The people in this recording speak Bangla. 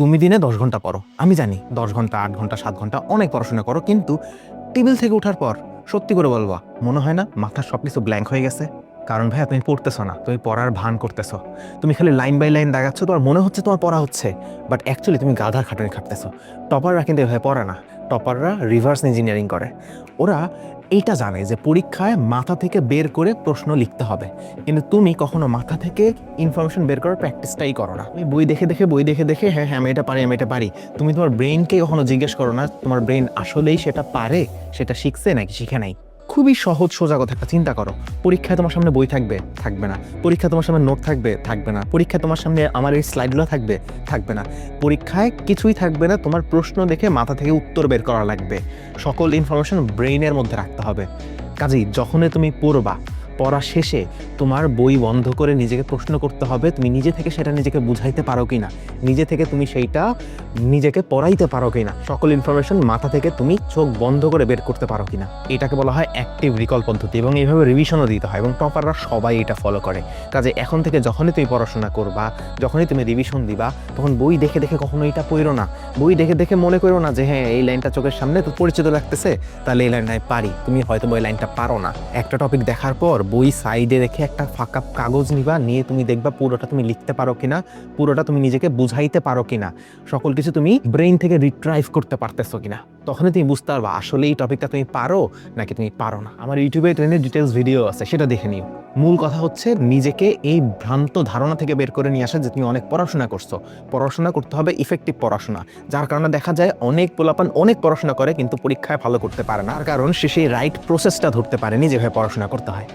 তুমি দিনে ১০ ঘন্টা পড়ো, আমি জানি ১০ ঘন্টা ৮ ঘন্টা ৭ ঘন্টা অনেক পড়াশোনা করো, কিন্তু টেবিল থেকে ওঠার পর সত্যি করে বলবা মনে হয় না মাথার সব কিছু ব্ল্যাঙ্ক হয়ে গেছে? কারণ ভাইয়া তুমি পড়তেছো না, তুমি পড়ার ভান করতেছো। তুমি খালি লাইন বাই লাইন দাগাচ্ছ, তোমার মনে হচ্ছে তোমার পড়া হচ্ছে, বাট অ্যাকচুয়ালি তুমি গাধার খাটুনি খাটতেছো। টপাররা কিন্তু এভাবে পড়ে না, টপাররা রিভার্স ইঞ্জিনিয়ারিং করে। ওরা এইটা জানে যে পরীক্ষায় মাথা থেকে বের করে প্রশ্ন লিখতে হবে, কিন্তু তুমি কখনো মাথা থেকে ইনফরমেশন বের করার প্র্যাকটিসটাই করো না। তুমি বই দেখে দেখে হ্যাঁ হ্যাঁ আমি এটা পারি, আমি এটা পারি। তুমি তোমার ব্রেইনকে কখনো জিজ্ঞেস করো না তোমার ব্রেইন আসলেই সেটা পারে, সেটা শিখছে নাকি শিখে নাই। খুবই সহজ সোজা কথা একটা চিন্তা করো। পরীক্ষায় তোমার সামনে বই থাকবে? থাকবে না। পরীক্ষায় তোমার সামনে নোট থাকবে? থাকবে না। পরীক্ষায় তোমার সামনে আমার এই স্লাইডগুলো থাকবে? থাকবে না। পরীক্ষায় কিছুই থাকবে না, তোমার প্রশ্ন দেখে মাথা থেকে উত্তর বের করা লাগবে। সকল ইনফরমেশন ব্রেইনের মধ্যে রাখতে হবে। কাজেই যখনই তুমি পড়বা, পড়া শেষে তোমার বই বন্ধ করে নিজেকে প্রশ্ন করতে হবে তুমি নিজে থেকে সেটা নিজেকে বুঝাইতে পারো কিনা, নিজে থেকে তুমি সেইটা নিজেকে পড়াইতে পারো কিনা, সকল ইনফরমেশন মাথা থেকে তুমি চোখ বন্ধ করে বের করতে পারো কিনা। এটাকে বলা হয় অ্যাক্টিভ রিকল পদ্ধতি, এবং এইভাবে রিভিশনও দিতে হয়, এবং টপাররা সবাই এটা ফলো করে। কাজে এখন থেকে যখনই তুমি পড়াশোনা করবা, যখনই তুমি রিভিশন দিবা, তখন বই দেখে দেখে কখনো এটা পড়ো না। বই দেখে দেখে মনে করো না যে হ্যাঁ এই লাইনটা চোখের সামনে তো পরিচিত লাগতেছে, তাহলে এই লাইনটাই পারি। তুমি হয়তো ওই লাইনটা পারো না। একটা টপিক দেখার পর বই সাইডে রেখে একটা ফাঁকা কাগজ নিবা, নিয়ে তুমি দেখবা পুরোটা তুমি লিখতে পারো কিনা, পুরোটা তুমি নিজেকে বুঝাইতে পারো কিনা, সকল কিছু তুমি ব্রেইন থেকে রিট্রাইভ করতে পারতেছো কিনা। তখনই তুমি বুঝতে পারবা আসলে এই টপিকটা তুমি পারো নাকি তুমি পারো না। আমার ইউটিউবে ট্রেনের ডিটেলস ভিডিও আছে, সেটা দেখে নিও। মূল কথা হচ্ছে নিজেকে এই ভ্রান্ত ধারণা থেকে বের করে নিয়ে আসা যে তুমি অনেক পড়াশোনা করছো। পড়াশোনা করতে হবে ইফেক্টিভ পড়াশোনা, যার কারণে দেখা যায় অনেক পোলাপান অনেক পড়াশোনা করে কিন্তু পরীক্ষায় ভালো করতে পারে না, কারণ সে সেই রাইট প্রসেসটা ধরতে পারেনি যেভাবে পড়াশোনা করতে হয়।